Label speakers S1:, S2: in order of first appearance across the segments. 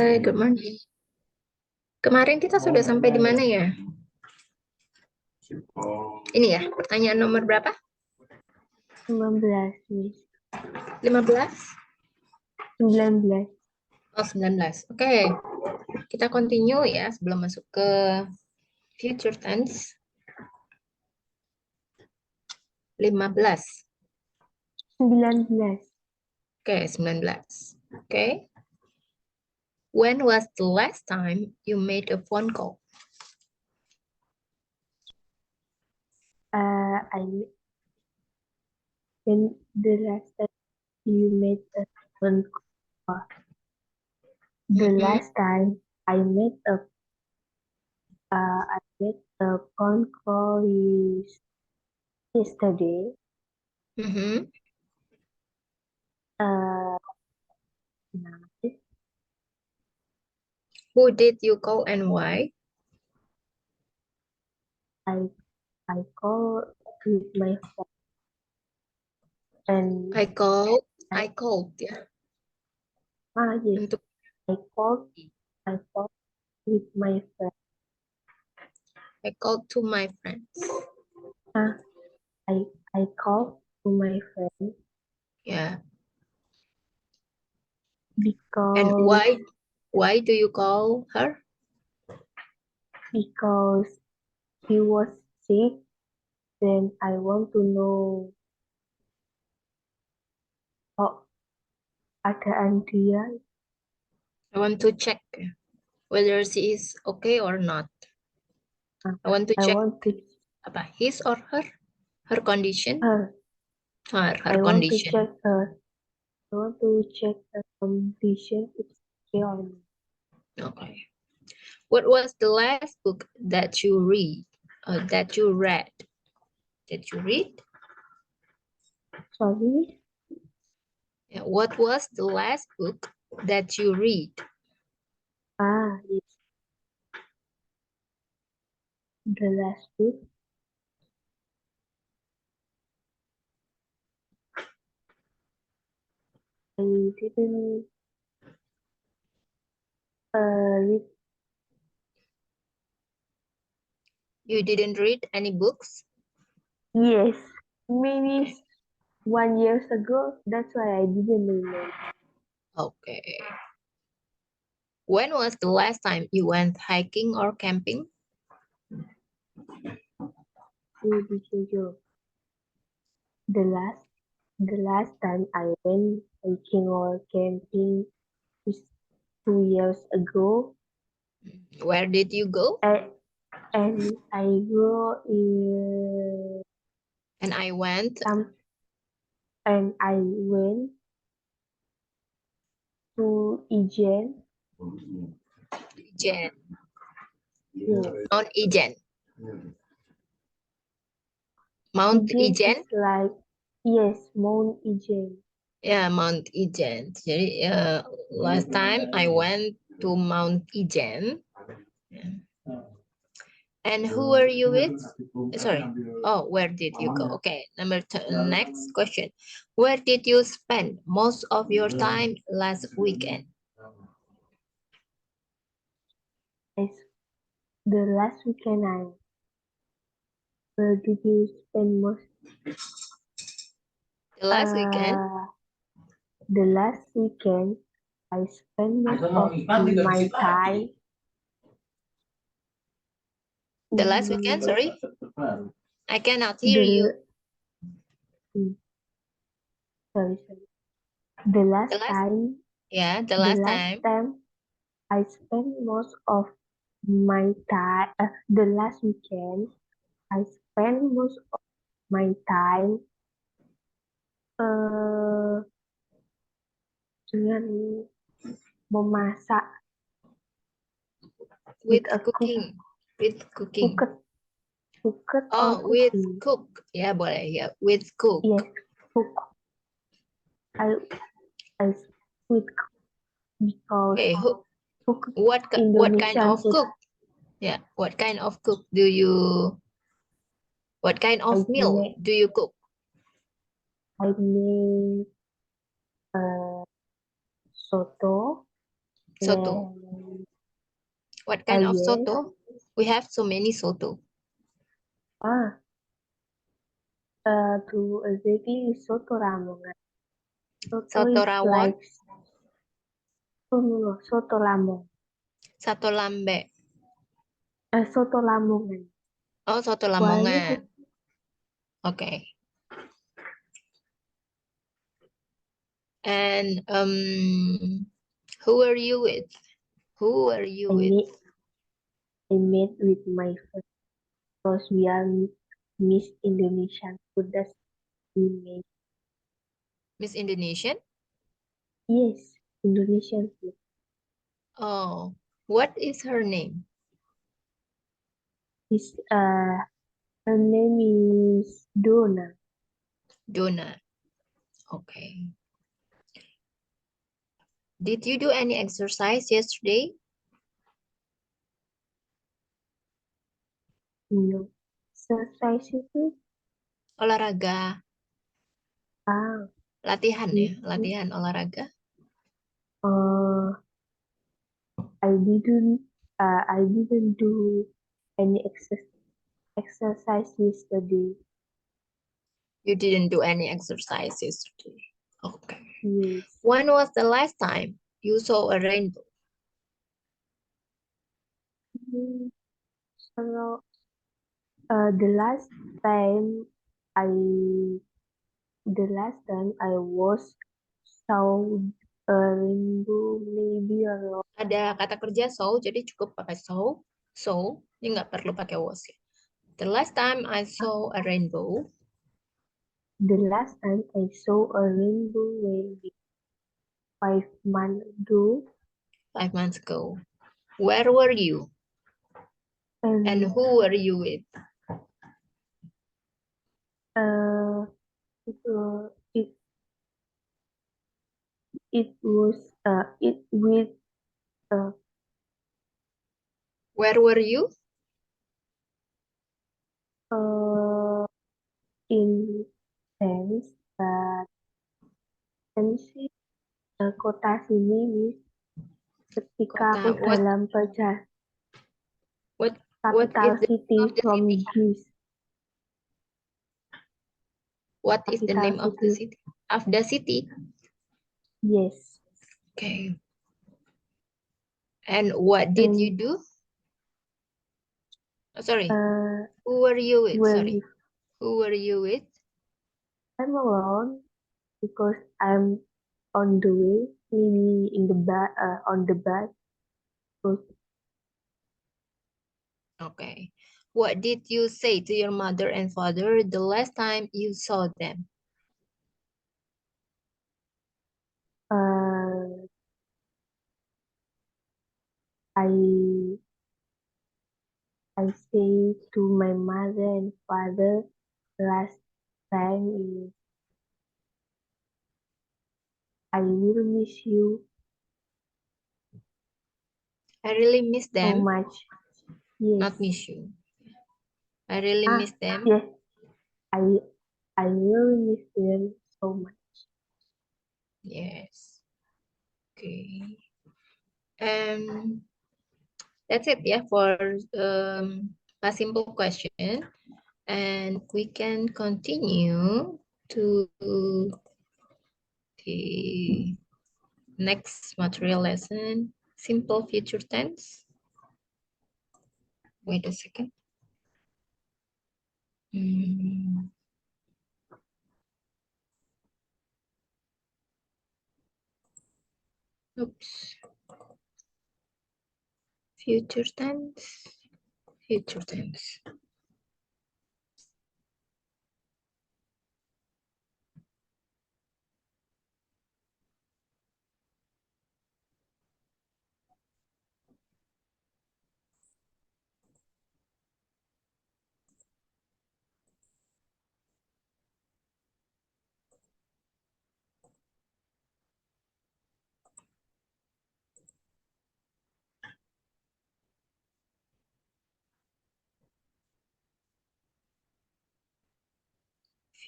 S1: Hai, good morning. Kemarin kita sudah sampai di mana ya? Ini ya, pertanyaan nomor berapa?
S2: 15, Miss.
S1: 15?
S2: 19.
S1: Oh, 19. Oke. Kita continue ya sebelum masuk ke future tense. 15.
S2: 19.
S1: Oke, 19. Oke. When was the last time you made a phone call?
S2: When the last time you made a phone call? The last time I made a phone call is yesterday.
S1: Who did you call and why?
S2: I called with my friend and
S1: I called ya.
S2: yes,
S1: Untuk
S2: I called with my friend.
S1: I called to my friends.
S2: I called to my friend
S1: Yeah.
S2: because
S1: And why do you call her?
S2: because he was sick. Then I want to know how keadaan dia.
S1: I want to check whether she is okay or not. I want to check apa his or her condition.
S2: her.
S1: Her
S2: I want to
S1: condition.
S2: check her. I want to check her condition. It's okay or not.
S1: Okay. What was the last book that you read? That you read? Did you read?
S2: Sorry.
S1: Yeah, what was the last book that you read?
S2: Yes. The last book. I didn't read.
S1: You didn't read any books?
S2: Yes, maybe 1 year ago. That's why I didn't remember.
S1: Okay. When was the last time you went hiking or camping?
S2: The last time I went hiking or camping is 2 years ago.
S1: Where did you go?
S2: And I go in.
S1: And I went.
S2: And I went to Ijen.
S1: Ijen.
S2: Yes.
S1: Mount Ijen. Mount Ijen?
S2: Is like, yes, Mount Ijen.
S1: Yeah, Mount Ijen. Jadi, last time I went to Mount Ijen. Yeah. And who were you with? Sorry. Oh, where did you go? Okay, next question. Where did you spend most of your time last weekend?
S2: The last weekend where did you spend most?
S1: The last weekend?
S2: The last weekend, I spent most of my time.
S1: The last weekend, sorry? I cannot hear you.
S2: Sorry. The last time.
S1: Yeah, the last time.
S2: I spent most of my time. The last weekend, I spent most of my time dengan memasak.
S1: With cooking. With cooking.
S2: Cook.
S1: Oh, with cook. Yeah, boleh. Yeah, with cook.
S2: Yes, cook. I with cook because
S1: okay,
S2: cook
S1: what kind of
S2: food.
S1: cook? Yeah, what kind of cook do you? What kind of meal do you cook?
S2: I make soto.
S1: Soto. What kind of
S2: Yes.
S1: soto? We have so many soto.
S2: To exactly soto Lamongan. Soto
S1: Soto
S2: is
S1: rawon,
S2: like no, soto Lamong.
S1: soto lambe.
S2: Soto Lamongan.
S1: Oh, soto
S2: Why?
S1: Lamongan. Okay. And who are you with? Who are you
S2: I
S1: with?
S2: met I met with my friend because we are Miss Indonesian food that we made.
S1: Miss Indonesian?
S2: Yes, Indonesian food.
S1: Oh, what is her name?
S2: His her name is Donna.
S1: Donna. Okay. Did you do any exercise yesterday?
S2: No. Exercise itu
S1: Olahraga. Latihan ya,
S2: itu
S1: latihan olahraga.
S2: I didn't do any exercise yesterday.
S1: You didn't do any exercise yesterday. Okay.
S2: Yes.
S1: When was the last time you saw a rainbow?
S2: So the last time I was saw a rainbow maybe around
S1: Ada kata kerja so, jadi cukup pakai so, ini nggak perlu pakai was ya. The last time I saw a rainbow,
S2: the last time I saw a rainbow maybe 5 months ago
S1: 5 months ago. Where were you? And
S2: and
S1: who were you with?
S2: uh it was it was it with uh,
S1: Where were you?
S2: in sense that sensi kota sini Miss, ketika aku
S1: Kota.
S2: dalam perjalanan
S1: What
S2: capital
S1: is the
S2: city
S1: name of the
S2: from
S1: city?
S2: Greece.
S1: What is the
S2: Capital
S1: name of the
S2: city.
S1: city? Of the city.
S2: Yes.
S1: Okay. And what did you do? Oh, sorry. Who were you with?
S2: Well,
S1: Sorry. Who were you with?
S2: I'm alone because I'm on the way, maybe in the bus, on the bus. So,
S1: Okay. What did you say to your mother and father the last time you saw them?
S2: I say to my mother and father last time is I will miss you
S1: I really miss
S2: so
S1: them.
S2: much. Yes.
S1: Not miss you. I really miss them.
S2: Yes. I really miss them so much.
S1: Yes. Okay. That's it, yeah, for a simple question. And we can continue to the next material lesson, simple future tense. Wait a second. Oops. Future tense. Future tense.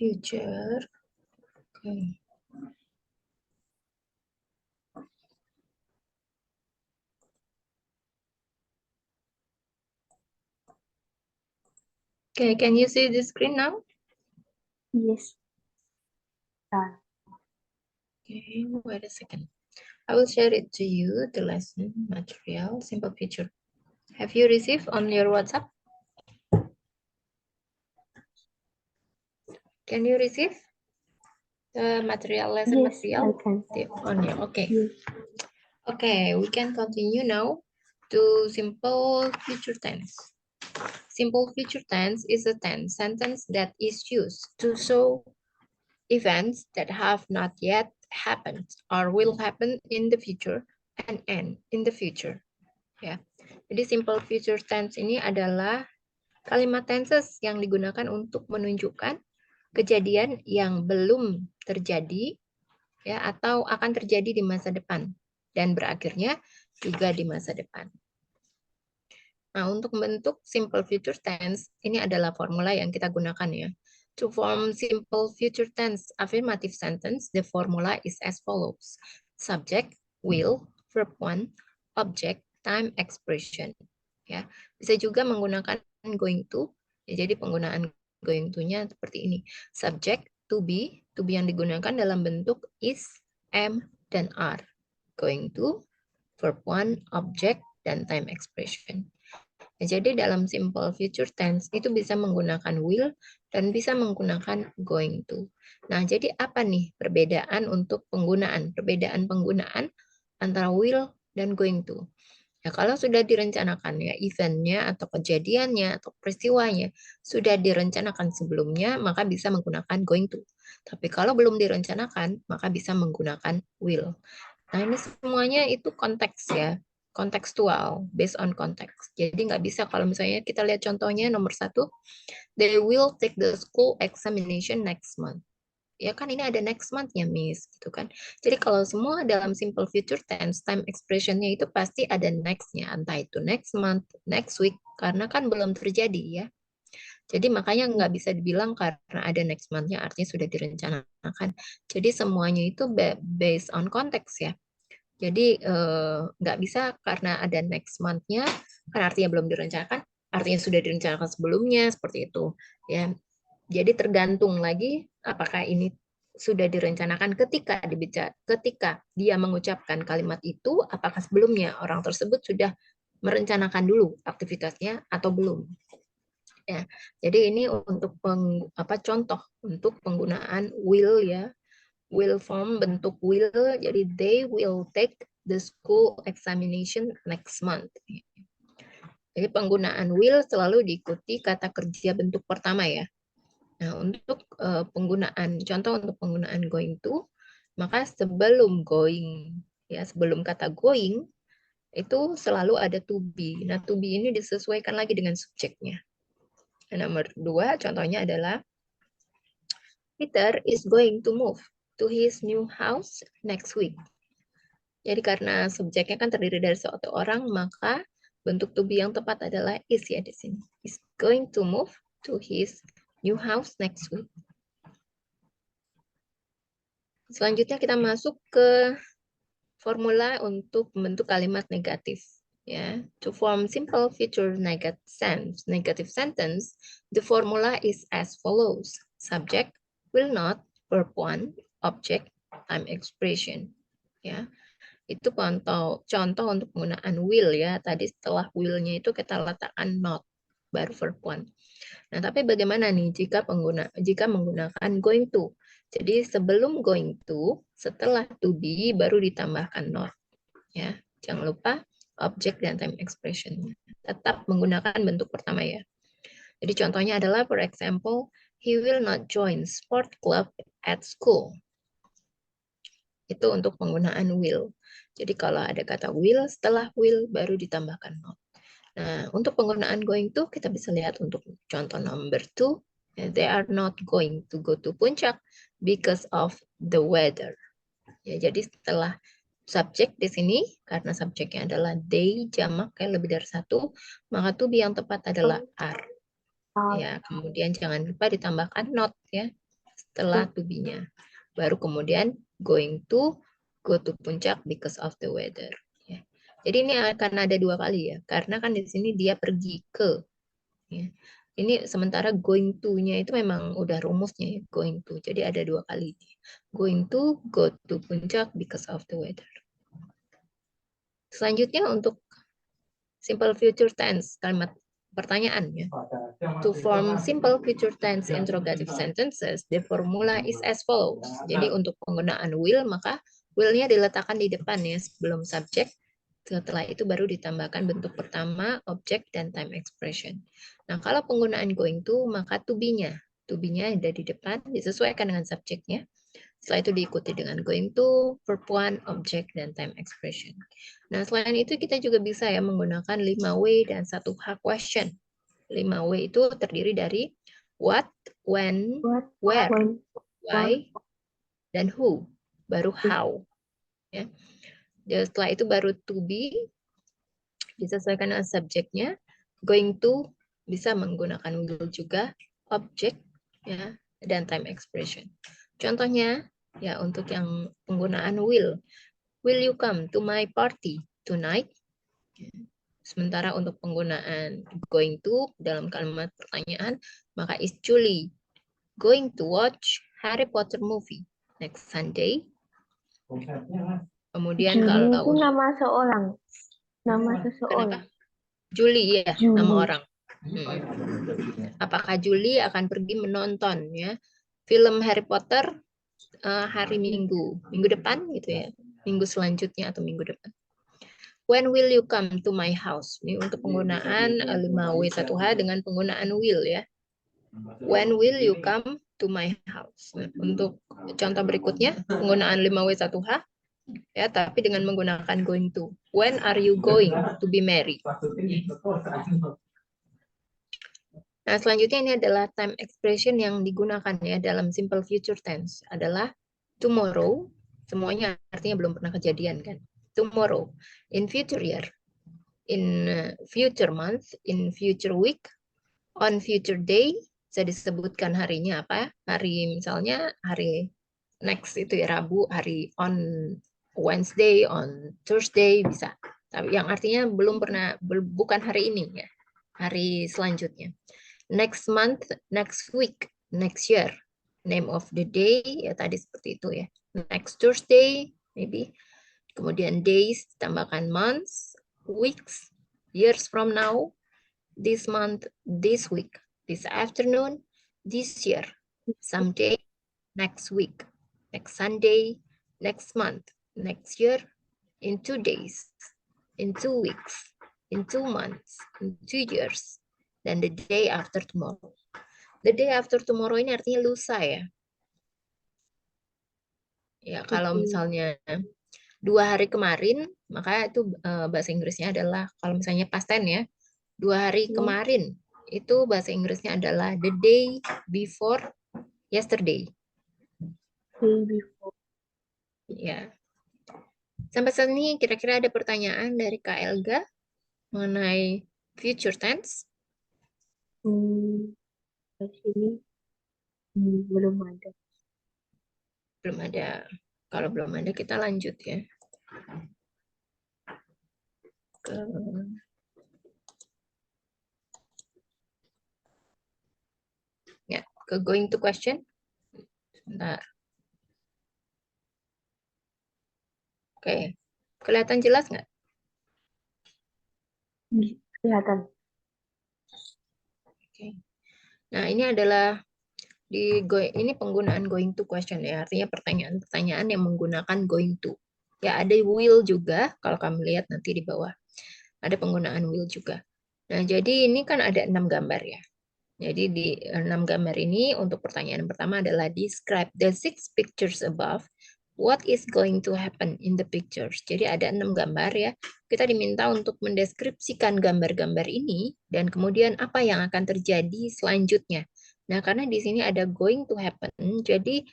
S1: Future. Okay. Okay, can you see the screen now?
S2: Yes.
S1: Okay, wait a second. I will share it to you, the lesson material, simple future. Have you received on your WhatsApp? Can you receive the material, lesson
S2: Yes, I
S1: material?
S2: can.
S1: On you, okay.
S2: Yes.
S1: Okay, we can continue now to simple future tense. Simple future tense is a tense sentence that is used to show events that have not yet happened or will happen in the future and end in the future. Ya, jadi simple future tense ini adalah kalimat tenses yang digunakan untuk menunjukkan kejadian yang belum terjadi ya atau akan terjadi di masa depan dan berakhirnya juga di masa depan. Nah, untuk membentuk simple future tense, ini adalah formula yang kita gunakan ya. To form simple future tense affirmative sentence, the formula is as follows. Subject, will, verb 1, object, time, expression. Ya, bisa juga menggunakan going to. Ya, jadi penggunaan going to-nya seperti ini. Subject, to be yang digunakan dalam bentuk is, am, dan are. Going to, verb 1, object, dan time expression. Nah, jadi dalam simple future tense itu bisa menggunakan will dan bisa menggunakan going to. Nah, jadi apa nih perbedaan untuk penggunaan? Perbedaan penggunaan antara will dan going to. Ya, kalau sudah direncanakan ya eventnya atau kejadiannya atau peristiwanya sudah direncanakan sebelumnya, maka bisa menggunakan going to. Tapi kalau belum direncanakan, maka bisa menggunakan will. Nah, ini semuanya itu konteks ya, kontekstual, based on context. Jadi nggak bisa kalau misalnya kita lihat contohnya nomor 1, they will take the school examination next month. Ya kan ini ada next month-nya, Miss, gitu kan. Jadi kalau semua dalam simple future tense, time expression-nya itu pasti ada next-nya, entah itu next month, next week, karena kan belum terjadi ya. Jadi makanya nggak bisa dibilang karena ada next month-nya artinya sudah direncanakan. Jadi semuanya itu based on konteks ya. Jadi nggak bisa karena ada next month-nya, kan artinya belum direncanakan, artinya sudah direncanakan sebelumnya, seperti itu. Ya, jadi tergantung lagi apakah ini sudah direncanakan ketika dia mengucapkan kalimat itu, apakah sebelumnya orang tersebut sudah merencanakan dulu aktivitasnya atau belum. Ya, jadi ini untuk contoh untuk penggunaan will ya, will form bentuk will, jadi they will take the school examination next month. Jadi penggunaan will selalu diikuti kata kerja bentuk pertama ya. Nah, untuk contoh untuk penggunaan going to, maka sebelum going, ya sebelum kata going, itu selalu ada to be. Nah, to be ini disesuaikan lagi dengan subjeknya. Nah, nomor 2, contohnya adalah Peter is going to move to his new house next week. Jadi karena subjeknya kan terdiri dari suatu orang, maka bentuk to be yang tepat adalah is ya di sini. Is going to move to his new house next week. Selanjutnya kita masuk ke formula untuk membentuk kalimat negatif. Ya, to form simple future negative sentence, the formula is as follows: subject, will not, verb 1, object, time expression. Ya, itu contoh untuk penggunaan will ya. Tadi setelah will-nya itu kita letakkan not, baru verb 1. Nah, tapi bagaimana nih jika menggunakan going to? Jadi sebelum going to, setelah to be baru ditambahkan not. Ya, jangan lupa object dan time expression. Tetap menggunakan bentuk pertama ya. Jadi contohnya adalah for example, he will not join sport club at school. Itu untuk penggunaan will. Jadi kalau ada kata will, setelah will baru ditambahkan not. Nah, untuk penggunaan going to, kita bisa lihat untuk contoh number 2, they are not going to go to Puncak because of the weather. Ya, jadi setelah subjek di sini, karena subjeknya adalah they, jamak, kayak lebih dari satu, maka to be yang tepat adalah are. Ya, kemudian jangan lupa ditambahkan not ya, setelah to be-nya. Baru kemudian going to go to Puncak because of the weather. Ya. Jadi ini akan ada 2 kali ya, karena kan di sini dia pergi ke. Ya. Ini sementara going to-nya itu memang udah rumusnya ya, going to. Jadi ada 2 kali. Going to go to puncak because of the weather. Selanjutnya untuk simple future tense, kalimat pertanyaan ya. To form simple future tense interrogative sentences, the formula is as follows. Jadi untuk penggunaan will, maka will-nya diletakkan di depan ya sebelum subject. Setelah itu baru ditambahkan bentuk pertama, object, dan time expression. Nah, kalau penggunaan going to, maka to be-nya. To be-nya ada di depan, disesuaikan dengan subjeknya. Setelah itu diikuti dengan going to, verb one, object, dan time expression. Nah, selain itu kita juga bisa ya menggunakan 5W dan 1H question. 5W itu terdiri dari what, when,
S2: What,
S1: where,
S2: when,
S1: why, dan who. Baru how. Ya. Dan setelah itu baru to be, disesuaikan dengan subjeknya. Going to bisa menggunakan will juga, object, ya, dan time expression. Contohnya, ya untuk yang penggunaan will you come to my party tonight? Sementara untuk penggunaan going to dalam kalimat pertanyaan, maka is Julie going to watch Harry Potter movie next Sunday? Kemudian
S2: Julie
S1: kalau
S2: itu nama seorang. Nama seseorang.
S1: kenapa? Julie ya,
S2: Julie.
S1: nama orang. Apakah Julie akan pergi menonton ya film Harry Potter hari Minggu depan gitu ya, minggu selanjutnya atau minggu depan? When will you come to my house? Ini untuk penggunaan 5W1H dengan penggunaan will ya. When will you come to my house? Nah, untuk contoh berikutnya penggunaan 5W1H ya, tapi dengan menggunakan going to. When are you going to be married? Nah, selanjutnya ini adalah time expression yang digunakan ya dalam simple future tense adalah tomorrow. Semuanya artinya belum pernah kejadian kan. Tomorrow, in future year, in future month, in future week, on future day. Bisa disebutkan harinya apa? Hari misalnya hari next itu ya Rabu, hari on Wednesday, on Thursday bisa. Tapi yang artinya belum pernah, bukan hari ini ya, hari selanjutnya. Next month, next week, next year. Name of the day, ya tadi seperti itu ya. Next Thursday, maybe. Kemudian days, tambahkan months, weeks, years from now, this month, this week, this afternoon, this year, someday, next week, next Sunday, next month, next year, in 2 days, in 2 weeks, in 2 months, in 2 years, dan the day after tomorrow. The day after tomorrow ini artinya lusa ya. Ya, kalau misalnya 2 hari kemarin, maka itu bahasa Inggrisnya adalah, kalau misalnya past tense ya, 2 hari kemarin, itu bahasa Inggrisnya adalah the day before yesterday.
S2: Day before.
S1: Ya. Sampai saat ini kira-kira ada pertanyaan dari Kak Elga mengenai future tense?
S2: Di sini belum ada.
S1: Belum ada. Kalau belum ada kita lanjut ya. Ke going to question. Sebentar. Oke. Kelihatan jelas nggak?
S2: Kelihatan.
S1: Oke. Nah, ini adalah ini penggunaan going to question ya, artinya pertanyaan-pertanyaan yang menggunakan going to. Ya, ada will juga, kalau kamu lihat nanti di bawah. Ada penggunaan will juga. Nah, jadi ini kan ada 6 gambar ya. Jadi di 6 gambar ini untuk pertanyaan pertama adalah describe the 6 pictures above. What is going to happen in the pictures? Jadi ada 6 gambar ya. Kita diminta untuk mendeskripsikan gambar-gambar ini dan kemudian apa yang akan terjadi selanjutnya. Nah, karena di sini ada going to happen, jadi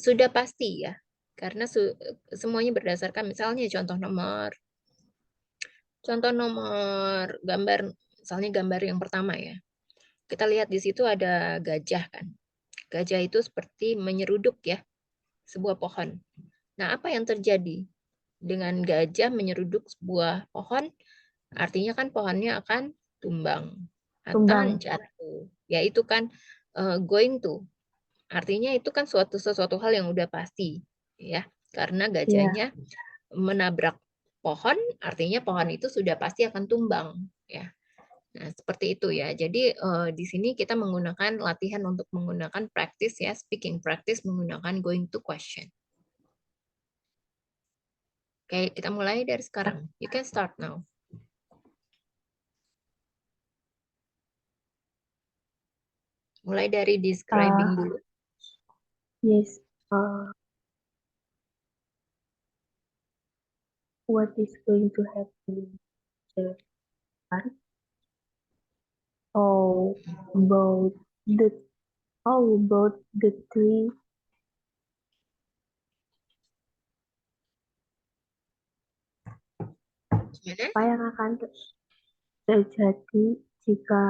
S1: sudah pasti ya. Karena semuanya berdasarkan misalnya contoh nomor gambar, misalnya gambar yang pertama ya. Kita lihat di situ ada gajah kan. Gajah itu seperti menyeruduk ya sebuah pohon. Nah, apa yang terjadi dengan gajah menyeruduk sebuah pohon? Artinya kan pohonnya akan tumbang.
S2: Tumbang.
S1: Akan jatuh. Ya itu kan going to. Artinya itu kan sesuatu hal yang udah pasti, ya. Karena
S2: Ya.
S1: gajahnya menabrak pohon, artinya pohon itu sudah pasti akan tumbang, ya. Nah, seperti itu ya. Jadi di sini kita menggunakan latihan untuk menggunakan practice ya, speaking practice menggunakan going to question. Oke, kita mulai dari sekarang. You can start now. Mulai dari describing dulu.
S2: Yes. What is going to happen? Oh, about the about the tree.
S1: Gimana?
S2: Apa yang akan terjadi jika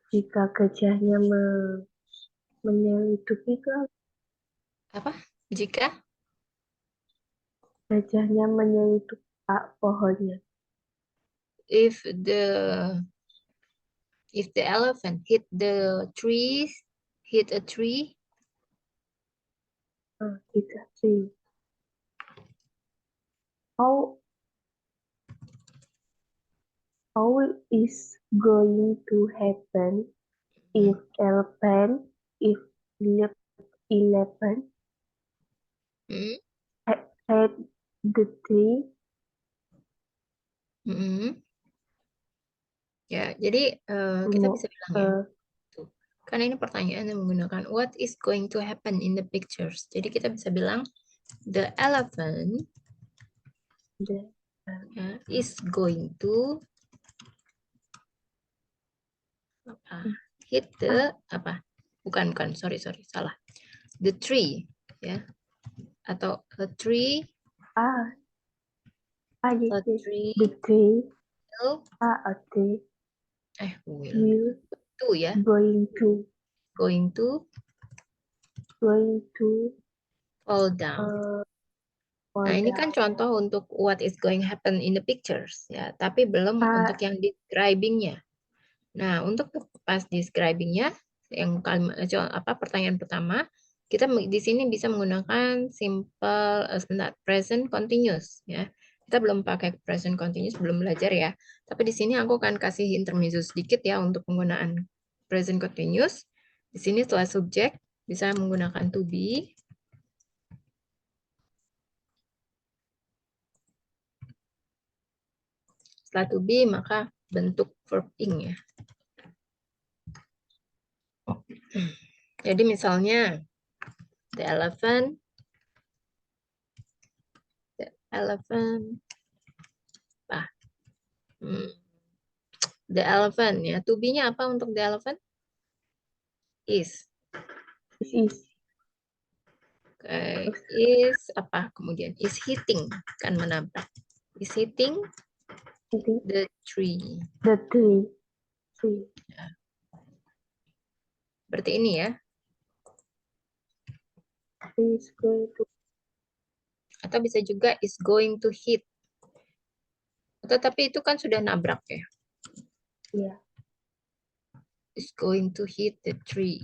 S2: jika gajahnya menyelidiki ke
S1: Apa? Jika
S2: gajahnya menyelidiki pohonnya.
S1: if the elephant hit a tree,
S2: Kita sih. How is going to happen if elephant if elephant
S1: hmm,
S2: at the tree?
S1: ya, jadi kita bisa bilang ya, tuh. Karena ini pertanyaan yang menggunakan what is going to happen in the pictures. Jadi kita bisa bilang the elephant ya, is going to hit the apa? Bukan, sorry, salah. The tree ya, atau a tree
S2: Yes,
S1: the tree
S2: the tree
S1: will
S2: a tree
S1: will to ya,
S2: going to
S1: fall down. Nah, ini kan contoh untuk what is going happen in the pictures ya, tapi belum untuk yang describing-nya. Nah, untuk pas describing-nya yang pertanyaan pertama, kita di sini bisa menggunakan simple present continuous ya. Kita belum pakai present continuous, belum belajar ya. Tapi di sini aku akan kasih intermezzo sedikit ya untuk penggunaan present continuous. Di sini setelah subjek bisa menggunakan to be. Setelah to be maka bentuk verb ing ya. Jadi misalnya the elephant the elephant ya. To be-nya apa untuk the elephant? Is. Is apa kemudian? Is hitting, kan menabrak. Is hitting the tree. Ya. Berarti ini ya. Atau bisa juga is going to hit. Tetapi itu kan sudah nabrak ya.
S2: Iya.
S1: Is going to hit the tree.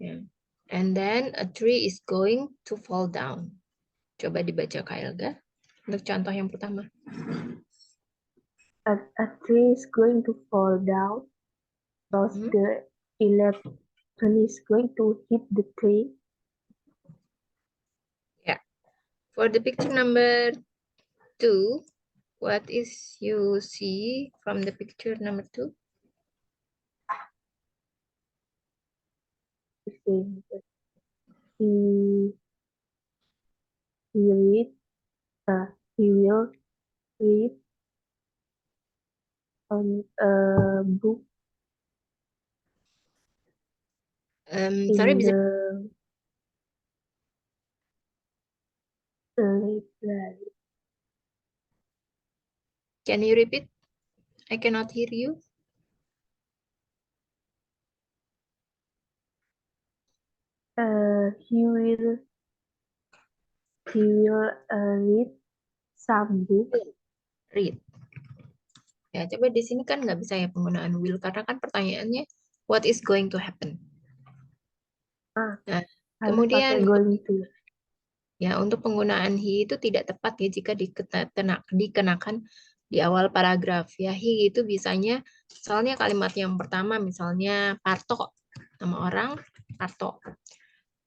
S1: Ya. And then a tree is going to fall down. Coba dibaca Kak Elga untuk contoh yang pertama.
S2: A tree is going to fall down. Thus the elephant is going to hit the tree.
S1: Yeah. For the picture number 2, what is you see from the picture number 2?
S2: He will read on a book
S1: Sorry,
S2: in
S1: bisa
S2: the library.
S1: can you repeat? I cannot hear you.
S2: He will read some book.
S1: Read. Ya, coba di sini kan nggak bisa ya penggunaan will karena kan pertanyaannya what is going to happen.
S2: Ah,
S1: Nah,
S2: harus pakai
S1: kemudian
S2: going to.
S1: ya untuk penggunaan he itu tidak tepat ya jika dikenakan di awal paragraf ya. He itu bisanya soalnya kalimat yang pertama misalnya Parto, nama orang Parto.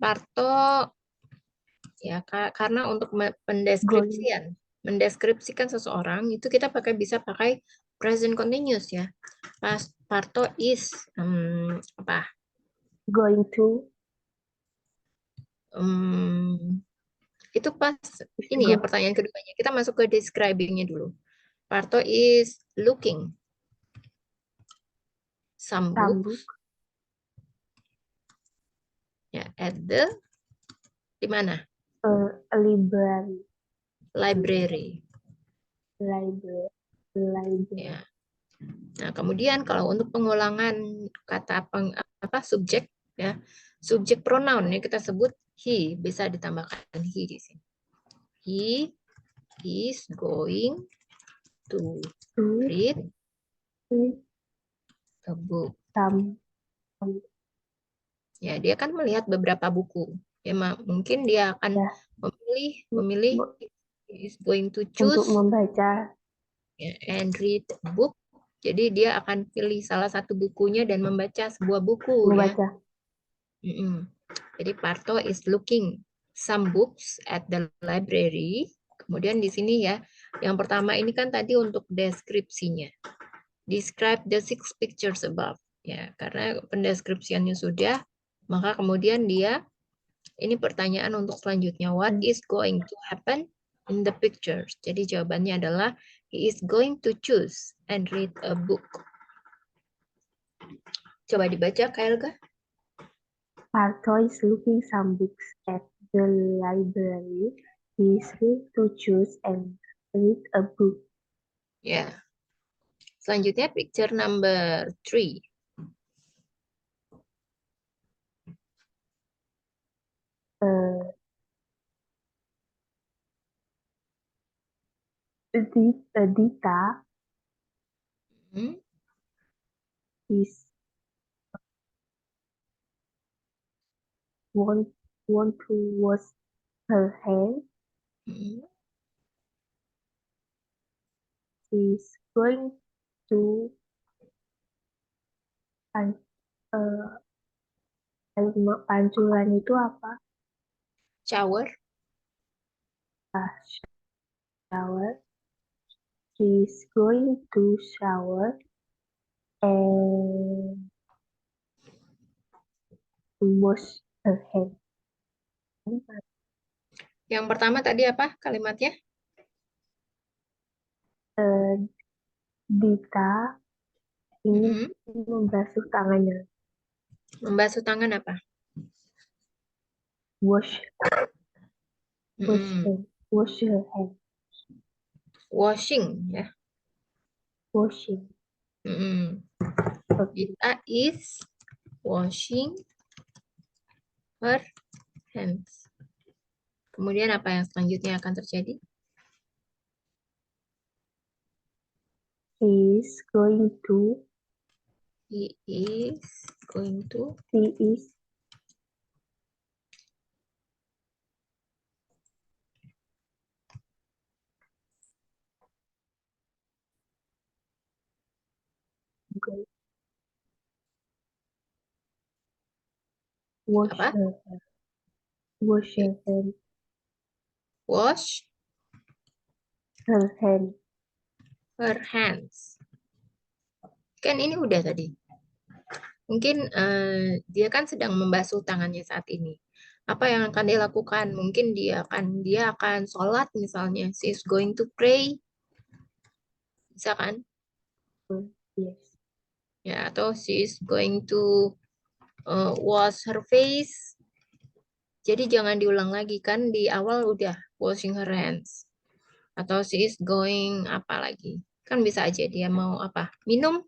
S1: Parto ya karena untuk
S2: Going.
S1: mendeskripsikan seseorang itu kita bisa pakai present continuous ya. Parto is apa?
S2: Going to.
S1: Itu pas
S2: Is
S1: ini ya
S2: go.
S1: pertanyaan keduanya. Kita masuk ke describing-nya dulu. Parto is looking some book
S2: Sambung.
S1: ya at the di mana?
S2: Library.
S1: Library.
S2: Library. Library.
S1: Ya. Nah, kemudian kalau untuk pengulangan kata subjek ya, subjek pronoun ya kita sebut he, bisa ditambahkan he di sini. He is going to
S2: To
S1: read
S2: read
S1: a book.
S2: some.
S1: Ya, dia kan melihat beberapa buku. Ya, mungkin dia akan
S2: Ya,
S1: memilih he is going to choose
S2: untuk membaca.
S1: ya, and read a book. Jadi dia akan pilih salah satu bukunya dan membaca sebuah buku ya.
S2: Membaca.
S1: Jadi Parto is looking some books at the library. Kemudian di sini ya, yang pertama ini kan tadi untuk deskripsinya. Describe the 6 pictures above. Ya, karena pendeskripsiannya sudah, maka kemudian dia ini pertanyaan untuk selanjutnya. What is going to happen in the pictures? Jadi jawabannya adalah he is going to choose and read a book. Coba dibaca, Kak Elga.
S2: Parto is looking some books at the library. He is free to choose and read a book.
S1: Ya. Selanjutnya picture number 3.
S2: Dita
S1: Hmm.
S2: is want to wash her hands.
S1: Hmm.
S2: She's going to pan, uh, pancuran itu apa?
S1: Shower.
S2: Shower. She's going to shower and wash her hands.
S1: Yang pertama tadi apa kalimatnya?
S2: Dita ingin
S1: Hmm.
S2: membasuh tangannya.
S1: Membasuh tangan apa?
S2: Wash
S1: Hmm.
S2: her hand.
S1: Washing ya.
S2: Washing.
S1: Hmm.
S2: Okay.
S1: Dita is washing her hands. Kemudian apa yang selanjutnya akan terjadi?
S2: Is going to.
S1: He is going to.
S2: He is going wash
S1: Apa?
S2: her hand. Wash her hand.
S1: Wash
S2: Her hand.
S1: her hands. Kan ini udah tadi. Mungkin dia kan sedang membasuh tangannya saat ini. Apa yang akan dia lakukan? Mungkin dia akan sholat misalnya. She is going to pray. Bisa kan?
S2: Yes.
S1: Ya, atau she is going to wash her face. Jadi jangan diulang lagi kan di awal udah washing her hands. Atau she is going apa lagi? Kan bisa aja dia mau apa? Minum.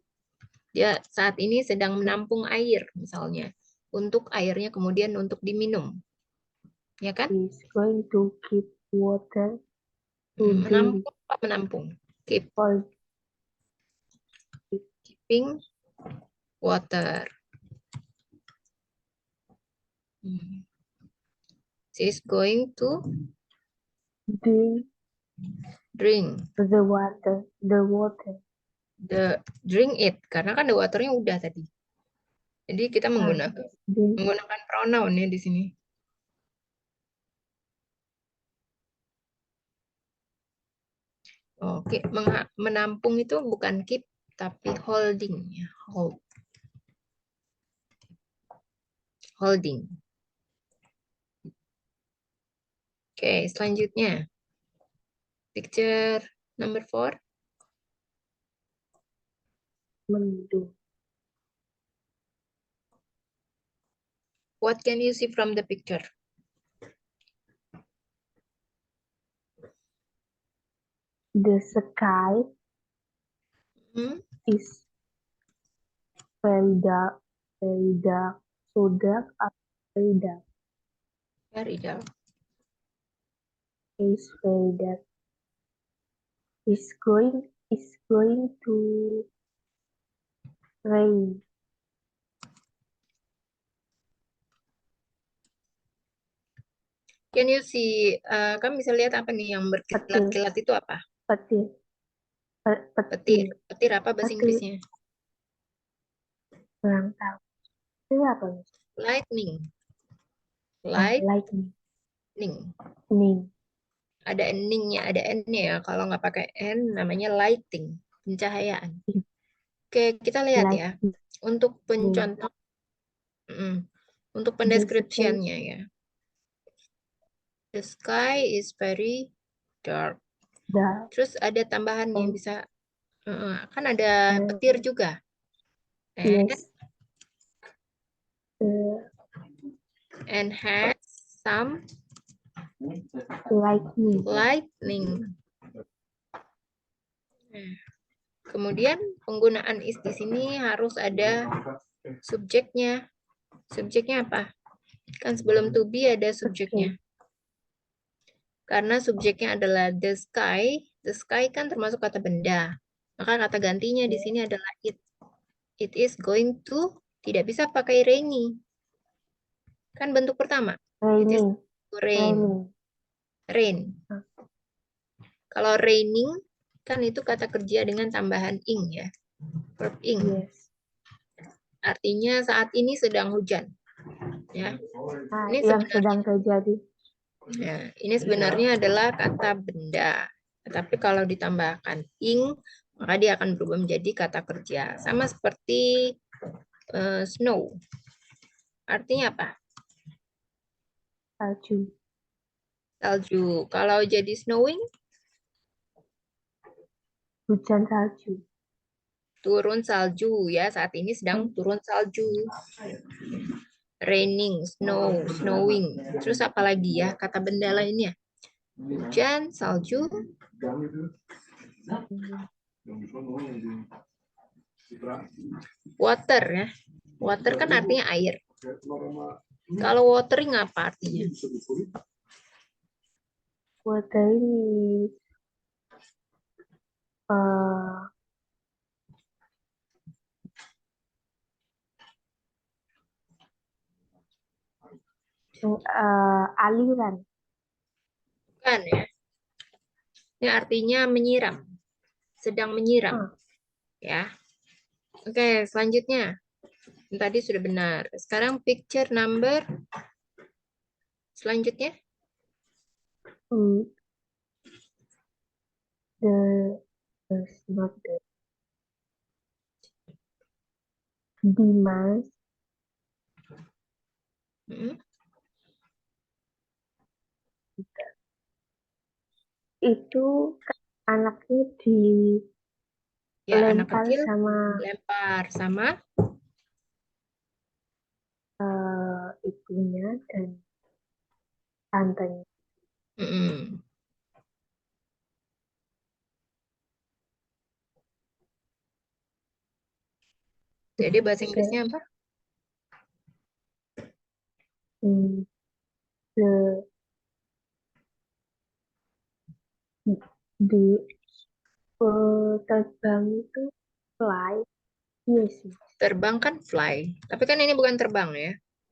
S1: Dia saat ini sedang menampung air misalnya. Untuk airnya kemudian untuk diminum. Ya kan?
S2: Is going to keep water to drink
S1: Menampung apa menampung? Keep.
S2: for
S1: sipping water. She is going to
S2: Drink
S1: drink
S2: the water.
S1: drink it, karena kan the waternya udah tadi. Jadi kita
S2: Drink.
S1: menggunakan pronoun ya di sini. Oke, menampung itu bukan keep tapi holding ya, holding. Oke, selanjutnya picture number 4.
S2: Mendung.
S1: What can you see from the picture?
S2: The sky is very dark, so dark, very dark.
S1: Very dark.
S2: It's very dark. It's going to rain.
S1: Can you see, kamu bisa lihat apa nih yang berkilat-kilat itu apa?
S2: Petir.
S1: Petir apa bahasa Inggrisnya?
S2: Kurang tahu. Itu apa?
S1: Lightning.
S2: Lightning.
S1: Ada n-nya, ada n-nya ya. Kalau nggak pakai n, namanya lighting, pencahayaan. Oke, kita lihat ya. Untuk pencontoh, untuk pendeskripsiannya ya. The sky is very dark. Terus ada tambahannya bisa, kan ada petir juga. And has some lightning. Nah, kemudian penggunaan is di sini harus ada subjeknya. Subjeknya apa? Kan sebelum to be ada subjeknya. Karena subjeknya adalah the sky. The sky kan termasuk kata benda. Maka kata gantinya di sini adalah it. It is going to, tidak bisa pakai rainy. Kan bentuk pertama. It is to rain. Rain. Kalau raining, kan itu kata kerja dengan tambahan ing ya. Verb ing. Artinya saat ini sedang hujan. Ya. Ini
S2: yang sedang terjadi.
S1: Ya, ini sebenarnya adalah kata benda. Tapi kalau ditambahkan ing, maka dia akan berubah menjadi kata kerja. Sama seperti snow. Artinya apa?
S2: Salju.
S1: Salju. Kalau jadi snowing?
S2: Hujan salju.
S1: Turun salju ya. Saat ini sedang turun salju. Raining, snow, snowing. Terus apa lagi ya kata benda lainnya? Hujan, salju. Water ya. Water kan artinya air. Kalau watering apa artinya?
S2: Watering aliran.
S1: Bukan ya. Ini artinya menyiram. Sedang menyiram. Ya. Oke, selanjutnya. Tadi sudah benar. Sekarang picture number selanjutnya.
S2: Dimas itu anaknya
S1: Ya, anak
S2: dilempar
S1: kecil
S2: sama
S1: sama
S2: ibunya dan tantenya.
S1: Jadi bahasa Inggrisnya apa?
S2: Di terbang itu fly. Yes.
S1: Terbang kan fly. Tapi kan ini bukan terbang ya.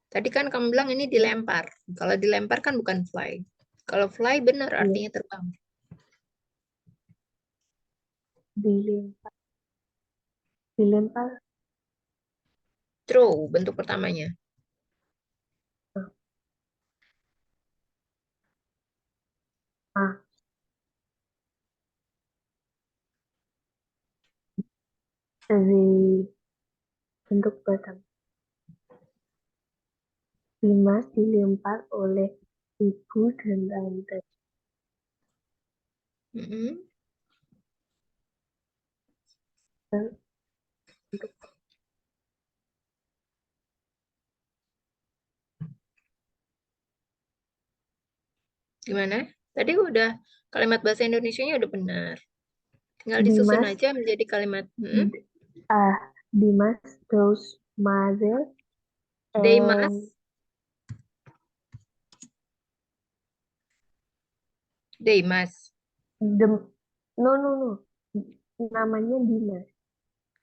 S1: Tadi kan kamu bilang ini dilempar. Kalau dilempar kan bukan fly. Kalau fly benar
S2: Iya.
S1: artinya terbang.
S2: Dilempar. Dilempar.
S1: Throw bentuk pertamanya.
S2: Ah. Bentuk pertama. Dimas dilempar oleh ibu dan tante.
S1: Mm-mm.
S2: Bentuk
S1: Gimana? Tadi udah kalimat bahasa Indonesianya udah benar. Tinggal disusun
S2: Dimas,
S1: aja menjadi kalimat.
S2: Dimas throws mother
S1: Demas.
S2: and
S1: Demas.
S2: no. Namanya Dimas.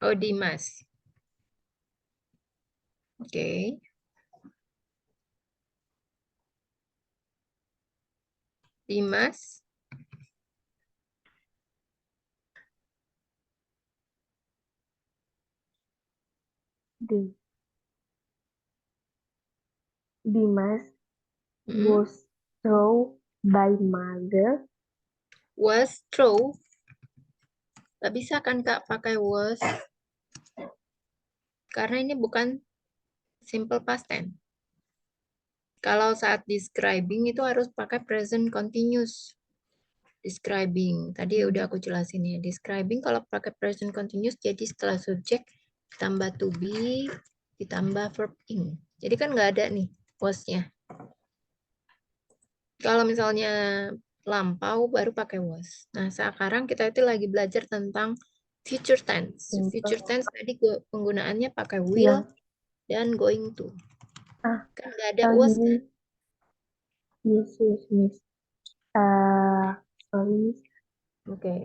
S1: Oh, Dimas. Oke. Dimas.
S2: Dimas
S1: Mm-mm.
S2: was thrown by mother.
S1: Was throw. Gak bisa kan Kak pakai was. Karena ini bukan simple past tense. Kalau saat describing itu harus pakai present continuous. Describing. Tadi udah aku jelasin ya. Describing kalau pakai present continuous jadi setelah subjek ditambah to be ditambah verb ing. Jadi kan nggak ada nih was-nya. Kalau misalnya lampau baru pakai was. Nah, sekarang kita itu lagi belajar tentang future tense. Future tense tadi penggunaannya pakai will
S2: Yang
S1: dan going to. Kan nggak ada was kan?
S2: gini. Yes. Sorry.
S1: Oke.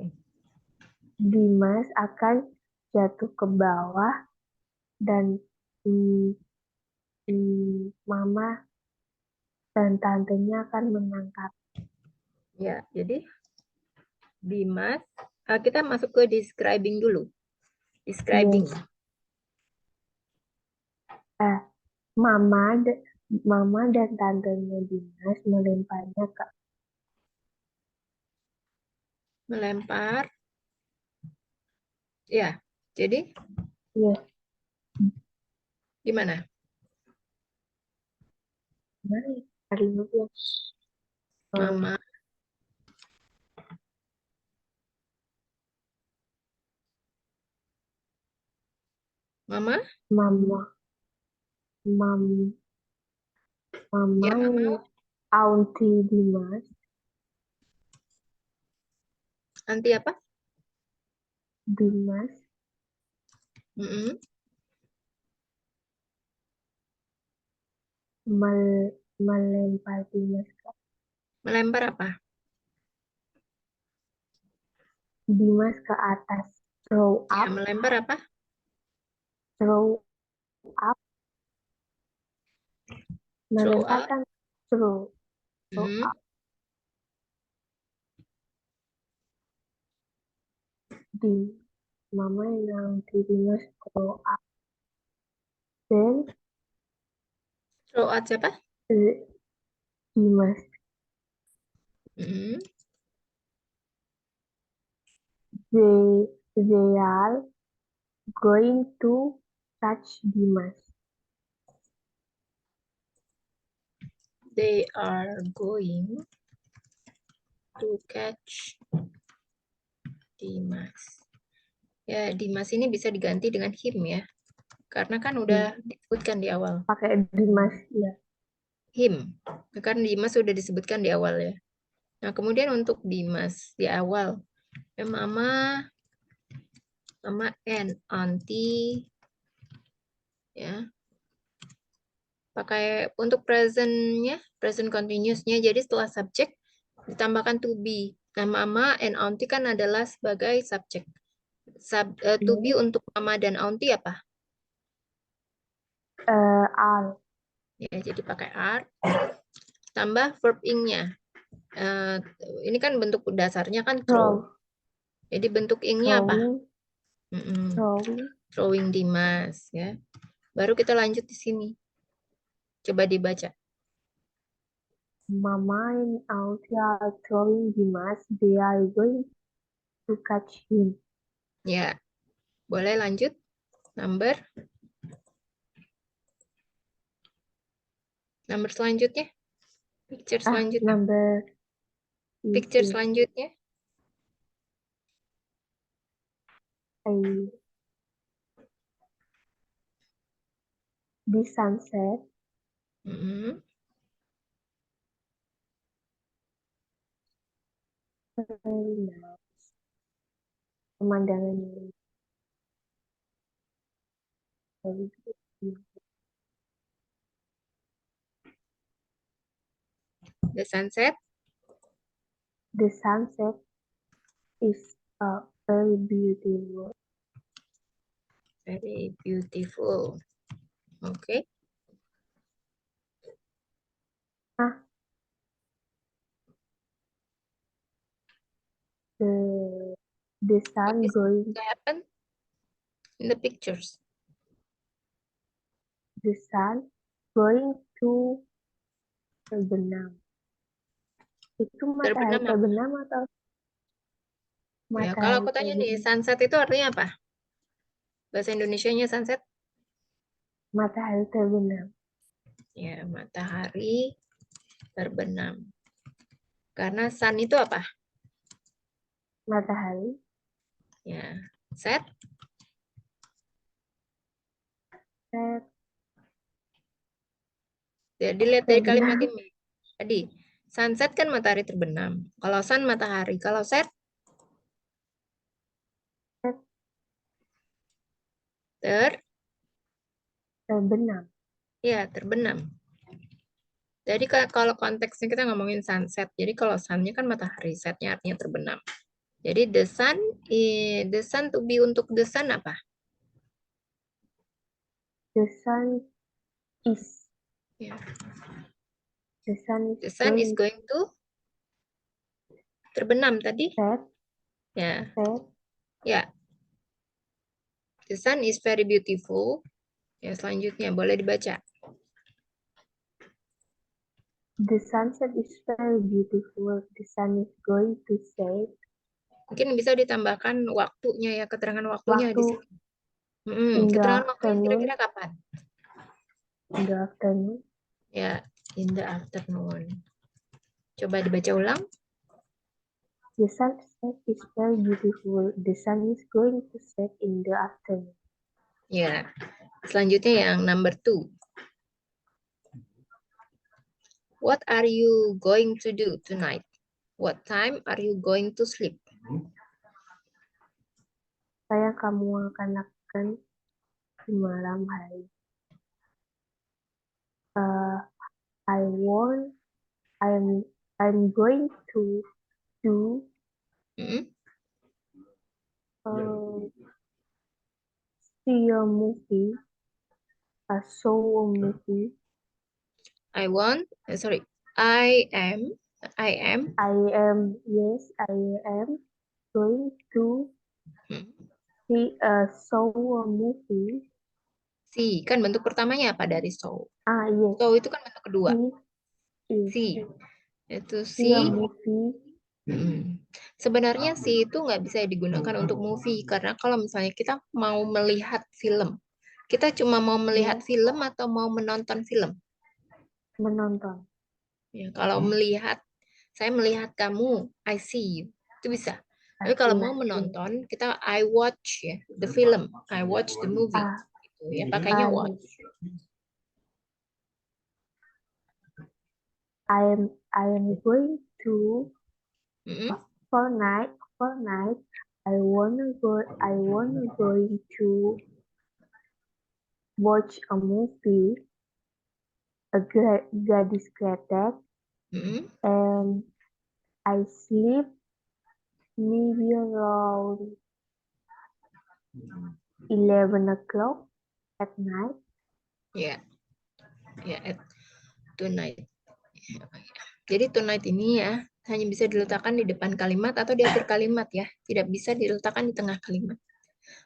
S2: Dimas akan jatuh ke bawah dan mama dan tantenya akan menangkap.
S1: Ya, jadi Dimas, kita masuk ke describing dulu. Describing.
S2: Yes. Mama dan tantenya Dimas melemparnya ke
S1: Melempar. Ya, jadi
S2: yes.
S1: gimana?
S2: Mana ya? Kalimatnya.
S1: Mama, Mama,
S2: Mama,
S1: ya Mama,
S2: Auntie Dimas,
S1: anti apa?
S2: Dimas
S1: Mm-mm.
S2: melempar Dimas
S1: Melempar apa?
S2: ke atas. Throw
S1: Ya,
S2: up,
S1: melempar apa?
S2: throw up,
S1: Throw up.
S2: melemparkan throw
S1: Mm.
S2: up. Di Mama yang Dimas throw up. Then
S1: Throw out siapa?
S2: Dimas,
S1: Mm.
S2: they are going to touch Dimas.
S1: They are going to catch Dimas. Ya, Dimas ini bisa diganti dengan him ya. Karena kan udah disebutkan di awal.
S2: Pakai Dimas ya.
S1: Him. Karena Dimas sudah disebutkan di awal ya. Nah, kemudian untuk Dimas di awal. Ya, Mama and auntie. Ya. Pakai untuk present-nya, present continuous-nya. Jadi setelah subjek ditambahkan to be. Nah, Mama and auntie kan adalah sebagai subjek. To be untuk mama dan auntie apa?
S2: Are.
S1: Ya, jadi pakai are. Tambah verb ing-nya. Ini kan bentuk dasarnya kan throw. Jadi bentuk ing-nya apa? Throwing Dimas, ya. Baru kita lanjut di sini. Coba dibaca.
S2: Mama and auntie are throwing Dimas. They are going to catch him.
S1: Ya, boleh lanjut. Number selanjutnya. Picture selanjutnya. Picture selanjutnya.
S2: The sunset. Very nice. Pemandangan ini very beautiful.
S1: The sunset.
S2: The sunset is very beautiful.
S1: Very beautiful. Oke.
S2: The sun going.
S1: What happened in the pictures?
S2: The sun going to terbenam. Itu matahari terbenam atau matahari?
S1: Ya, kalau aku tanya nih, sunset itu artinya apa? Bahasa Indonesianya sunset?
S2: Matahari terbenam.
S1: Ya, matahari terbenam. Karena sun itu apa?
S2: Matahari.
S1: Ya, set.
S2: Set.
S1: Jadi lihat dari kalimat ini. Tadi, sunset kan matahari terbenam. Kalau sun matahari. Kalau set?
S2: Terbenam.
S1: Ya, terbenam. Jadi kalau konteksnya kita ngomongin sunset. Jadi kalau sun-nya kan matahari, set-nya artinya terbenam. Jadi the sun to be untuk the sun apa?
S2: The sun is.
S1: Ya.
S2: The
S1: sun is going to terbenam tadi.
S2: Set.
S1: Ya.
S2: Set.
S1: Ya. The sun is very beautiful. Ya, selanjutnya boleh dibaca.
S2: The sunset is very beautiful. The sun is going to set.
S1: Mungkin bisa ditambahkan waktunya ya, keterangan waktunya di sini. Keterangan waktunya kira-kira kapan?
S2: In the afternoon.
S1: Ya, in the afternoon. Coba dibaca ulang.
S2: The sunset is very beautiful. The sun is going to set in the afternoon.
S1: Ya, selanjutnya yang number 2. What are you going to do tonight? What time are you going to sleep?
S2: Saya kamu akan lakukan di malam hari. I'm going to do see a movie. Show a movie.
S1: I am
S2: going to see show a movie.
S1: See, kan bentuk pertamanya apa dari show?
S2: Yes.
S1: Show itu kan bentuk kedua. See. Itu see a
S2: movie.
S1: Sebenarnya see itu nggak bisa digunakan untuk movie karena kalau misalnya kita mau melihat film, kita cuma mau melihat film atau mau menonton film?
S2: Menonton.
S1: Ya, kalau melihat, saya melihat kamu, I see you, itu bisa. Tapi kalau mau menonton, kita I watch ya, the film, I watch the movie. Gitu, ya, pakainya watch.
S2: I am going to for night. I wanna going to watch a movie, a Gadis Kretek, and I sleep maybe around 11 o'clock at night.
S1: Ya, at tonight. Jadi tonight ini ya hanya bisa diletakkan di depan kalimat atau di akhir kalimat ya. Tidak bisa diletakkan di tengah kalimat.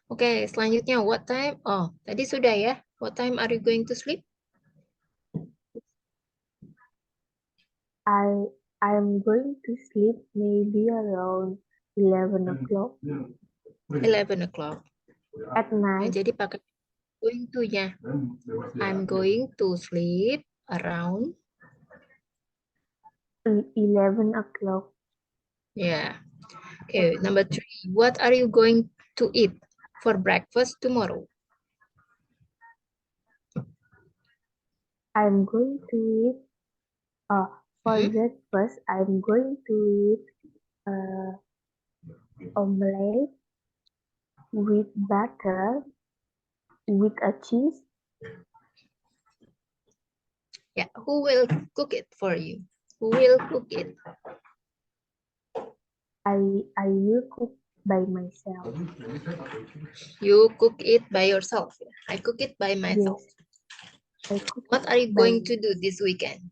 S1: Oke, selanjutnya what time? Oh, tadi sudah ya. What time are you going to sleep?
S2: I'm going to sleep maybe around 11 o'clock
S1: 11 o'clock.
S2: at
S1: Nah,
S2: night.
S1: jadi pakai going to ya. I'm going to sleep around
S2: 11 o'clock.
S1: yeah. Okay, number 3. What are you going to eat for breakfast tomorrow?
S2: I'm going to eat for
S1: Hmm?
S2: breakfast. I'm going to eat omelette with butter with a cheese.
S1: Yeah, who will cook it for you? Who will cook it?
S2: I will cook by myself.
S1: You cook it by yourself. I cook it by myself.
S2: Yes, I cook
S1: What are you
S2: by
S1: going to do this weekend?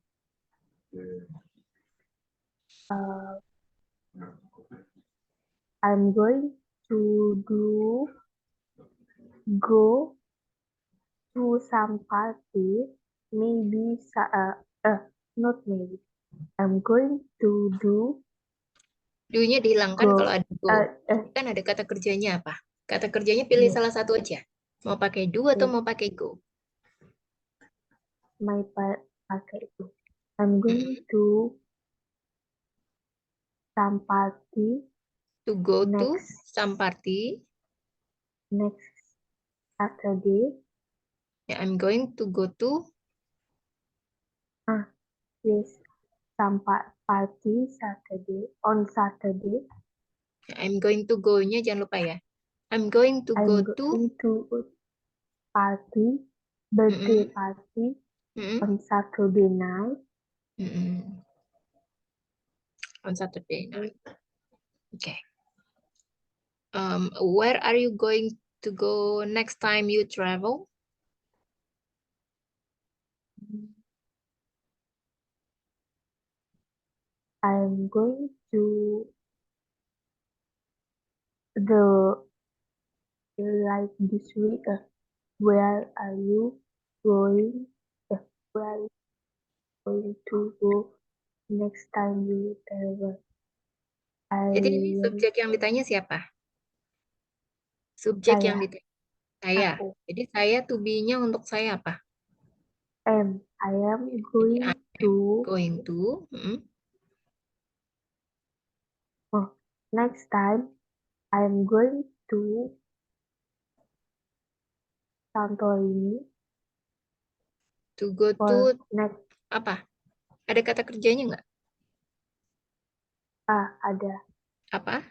S2: I'm going to go to some party. Maybe not maybe. I'm going to
S1: Do-nya dihilangkan
S2: go
S1: kalau ada go. Kan ada kata kerjanya apa? Kata kerjanya pilih
S2: yes,
S1: salah satu aja. Mau pakai do atau
S2: yes,
S1: mau pakai go?
S2: pakai itu. I'm going to some party
S1: To go to
S2: next
S1: some party.
S2: Saturday.
S1: Yeah, I'm going to go to
S2: Yes, some party on Saturday.
S1: I'm going to go-nya jangan lupa ya. I'm going to go
S2: I'm
S1: to
S2: going to birthday
S1: Mm-mm.
S2: party
S1: Mm-mm.
S2: on Saturday night.
S1: Mm-mm. On Saturday night. Okay. Where are you going to go next time you travel?
S2: I'm going to the like this week. Where are you going? Where are you going to go next time you travel?
S1: Jadi ini
S2: I
S1: subjek yang ditanya siapa? Subjek yang
S2: saya
S1: ditanya saya.
S2: aku
S1: Jadi saya to be-nya untuk saya apa?
S2: I am
S1: Jadi
S2: going to
S1: going to.
S2: next time I'm going to Santorini
S1: To go
S2: for
S1: to
S2: next
S1: apa? Ada kata kerjanya nggak?
S2: ada
S1: Apa?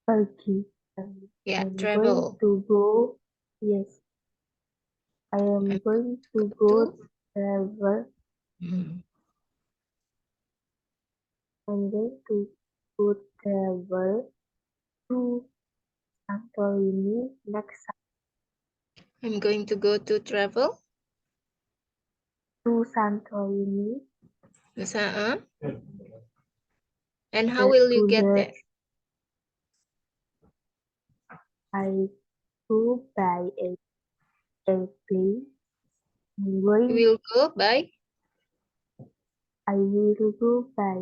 S2: pergi.
S1: Ya,
S2: I'm going
S1: travel.
S2: to go. Yes, I am
S1: I'm
S2: going
S1: go
S2: to go
S1: to.
S2: travel. I'm going to go travel to Santorini next
S1: I'm going to go to travel.
S2: to Santorini
S1: And how will you
S2: to
S1: get
S2: the
S1: there?
S2: I go by a airplane.
S1: You will go by
S2: I will go by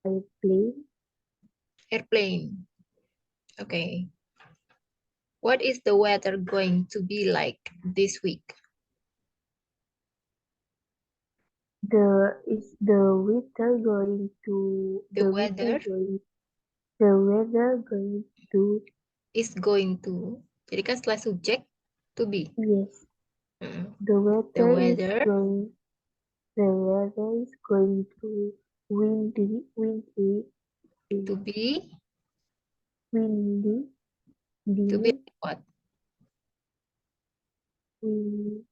S2: airplane.
S1: airplane. Okay. What is the weather going to be like this week?
S2: Is the weather going to
S1: The weather
S2: the weather going to
S1: is going to. Jadi kan setelah subjek to be.
S2: yes
S1: Mm.
S2: the
S1: The
S2: weather
S1: weather
S2: is going to windy
S1: to be
S2: windy
S1: to be
S2: windy
S1: what?
S2: wind,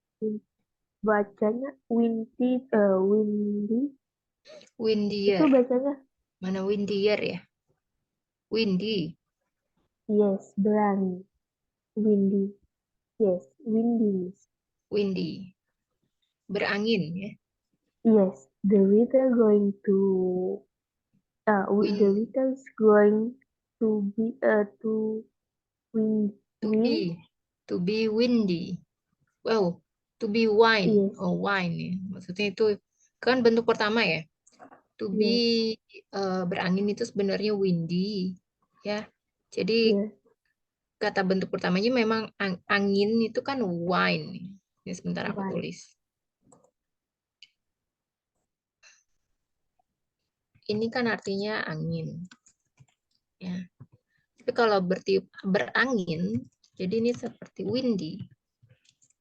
S2: bacanya windy windy itu
S1: Windier.
S2: bacanya
S1: Mana windier ya? Windy.
S2: Yes, berani. Windy. Yes, windy.
S1: Windy. Berangin ya.
S2: Yes, the weather going to the
S1: Wind.
S2: weather is going to be wind wind.
S1: To be windy. Wow, to be wine.
S2: Yes,
S1: Oh, wine ya. Maksudnya itu kan bentuk pertama ya. To be
S2: yes,
S1: berangin itu sebenarnya windy ya. Jadi
S2: yes.
S1: kata bentuk pertamanya memang angin itu kan wine. Ini sebentar aku
S2: Why?
S1: tulis. Ini kan artinya angin ya. Tapi kalau bertiup berangin, jadi ini seperti windy.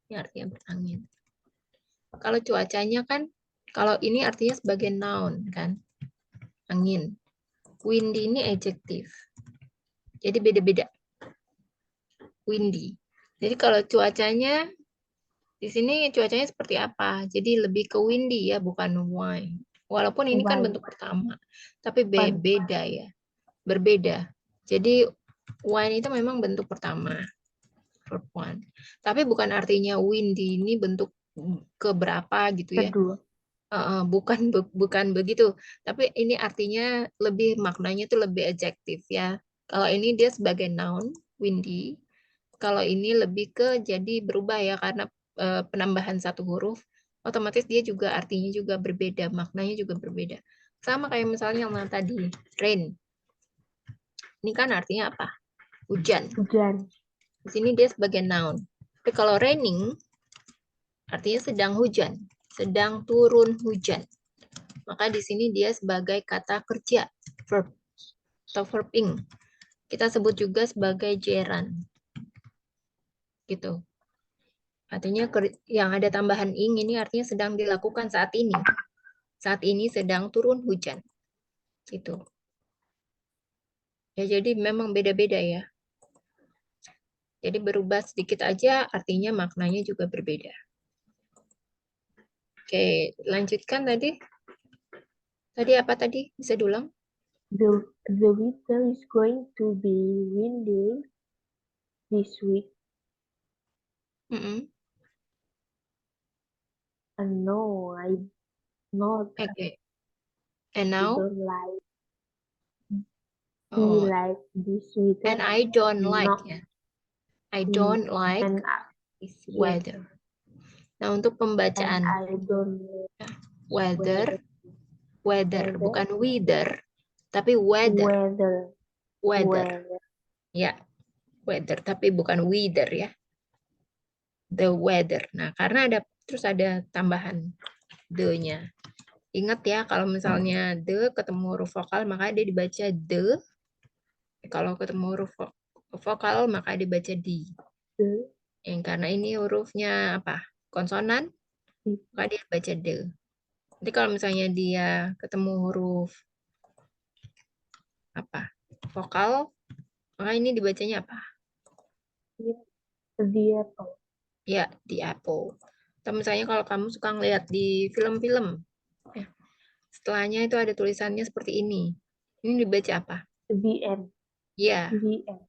S1: Ini artinya berangin. Kalau cuacanya kan, kalau ini artinya sebagai noun kan, angin. Windy ini adjektif. Jadi beda-beda. Windy. Jadi kalau cuacanya di sini cuacanya seperti apa? Jadi lebih ke windy ya, bukan wine. Walaupun ini kan
S2: Why?
S1: bentuk pertama, tapi
S2: Fun.
S1: beda ya, berbeda. Jadi wine itu memang bentuk pertama, verb one. Tapi bukan artinya windy ini bentuk keberapa gitu ya.
S2: Kedua.
S1: Bukan begitu. Tapi ini artinya lebih maknanya itu lebih adjektif ya. Kalau ini dia sebagai noun, windy. Kalau ini lebih ke jadi berubah ya karena penambahan satu huruf, otomatis dia juga artinya juga berbeda, maknanya juga berbeda. Sama kayak misalnya yang tadi, rain. Ini kan artinya apa? Hujan.
S2: Hujan.
S1: Di sini dia sebagai noun. Tapi kalau raining, artinya sedang hujan, sedang turun hujan. Maka di sini dia sebagai kata kerja, verb atau verbing. Kita sebut juga sebagai gerund. Gitu. Artinya yang ada tambahan ing ini artinya sedang dilakukan saat ini. Saat ini sedang turun hujan. Gitu. Ya, jadi memang beda-beda ya. Jadi berubah sedikit aja artinya maknanya juga berbeda. Oke, lanjutkan tadi. Tadi apa tadi? Bisa diulang?
S2: The weather is going to be windy this week.
S1: Mm-mm.
S2: No, I not.
S1: Oke. And
S2: I
S1: now?
S2: don't like. Do you
S1: Oh,
S2: like this weather?
S1: and I don't like
S2: No.
S1: ya. I
S2: Mm,
S1: don't like
S2: And
S1: this
S2: yes,
S1: weather. Nah, untuk
S2: and
S1: pembacaan
S2: I don't like
S1: weather,
S2: weather.
S1: bukan weather, tapi weather.
S2: Weather.
S1: Weather.
S2: Weather.
S1: Ya, weather, tapi bukan weather ya. The weather. Nah, karena terus ada tambahan the-nya. Ingat ya, kalau misalnya the ketemu huruf vokal, maka dia dibaca the. Kalau ketemu huruf vokal, maka dibaca di.
S2: The,
S1: Karena ini hurufnya apa? Konsonan, maka dia baca the. Nanti kalau misalnya dia ketemu huruf apa? Vokal, maka ini dibacanya apa?
S2: the apple.
S1: Ya, di apple. Atau misalnya kalau kamu suka ngeliat di film-film, ya, setelahnya itu ada tulisannya seperti ini. Ini dibaca apa?
S2: The end.
S1: Ya,
S2: The end.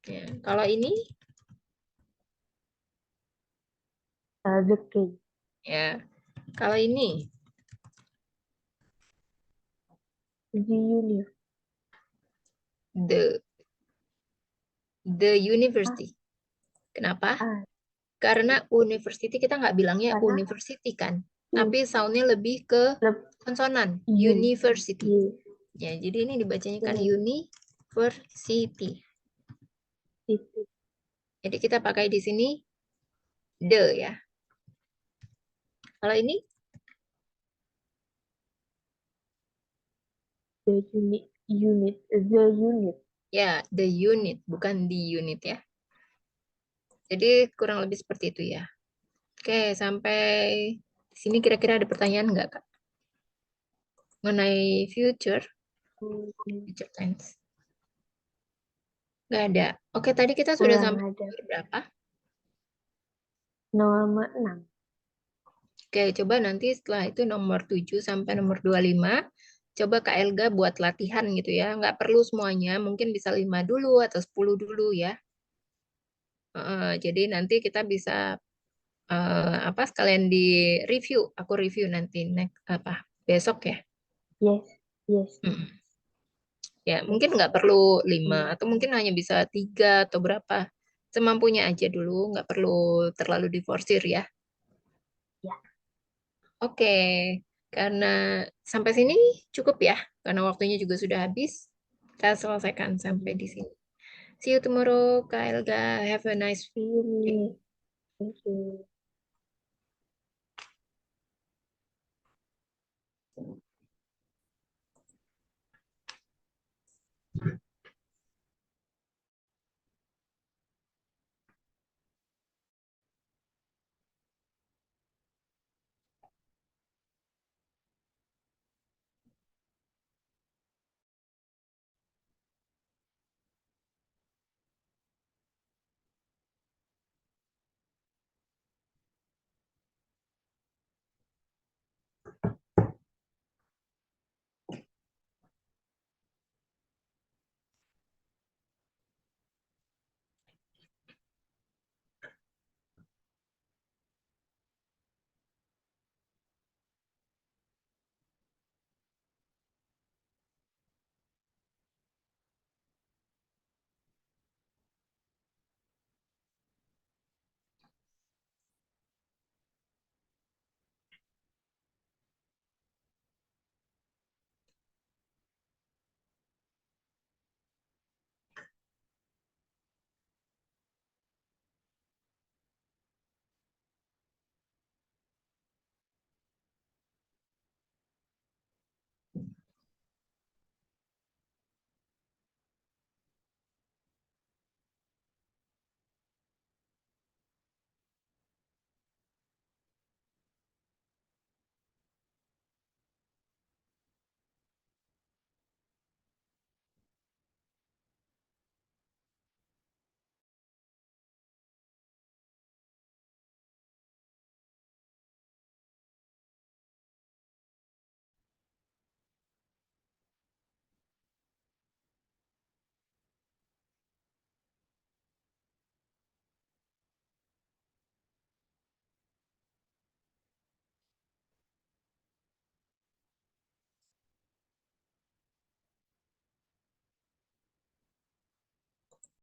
S1: ya. Kalau ini,
S2: The cake.
S1: ya. Kalau ini,
S2: The universe.
S1: the university. Kenapa?
S2: Ah,
S1: Karena university kita nggak bilangnya
S2: karena
S1: university kan, tapi soundnya lebih ke konsonan,
S2: un.
S1: university.
S2: Yes.
S1: Ya, jadi ini dibacanya kan
S2: Yes.
S1: university.
S2: Itu.
S1: Jadi kita pakai di sini the ya. Kalau ini
S2: The unit. The unit.
S1: ya the unit, bukan di unit ya. Jadi kurang lebih seperti itu ya. Oke, sampai di sini kira-kira ada pertanyaan nggak, Kak? Mengenai future tense. Nggak ada. Oke, tadi kita sudah
S2: Kurang
S1: sampai
S2: ada.
S1: nomor berapa?
S2: Nomor 6.
S1: Oke, coba nanti setelah itu nomor 7 sampai nomor 25. coba Kak Elga buat latihan gitu ya. Nggak perlu semuanya, mungkin bisa 5 dulu atau 10 dulu ya. Jadi nanti kita bisa apa sekalian di review. Aku review nanti next apa besok ya.
S2: Yes, yes,
S1: Mm. Ya,
S2: yes.
S1: mungkin nggak perlu 5
S2: Hmm.
S1: atau mungkin hanya bisa 3 atau berapa. Semampunya aja dulu, nggak perlu terlalu diforsir ya.
S2: Ya,
S1: Oke, karena sampai sini cukup ya, karena waktunya juga sudah habis. Kita selesaikan sampai di sini. See you tomorrow, Kak Elga. Have a nice
S2: see you,
S1: day.
S2: Miss. Thank you.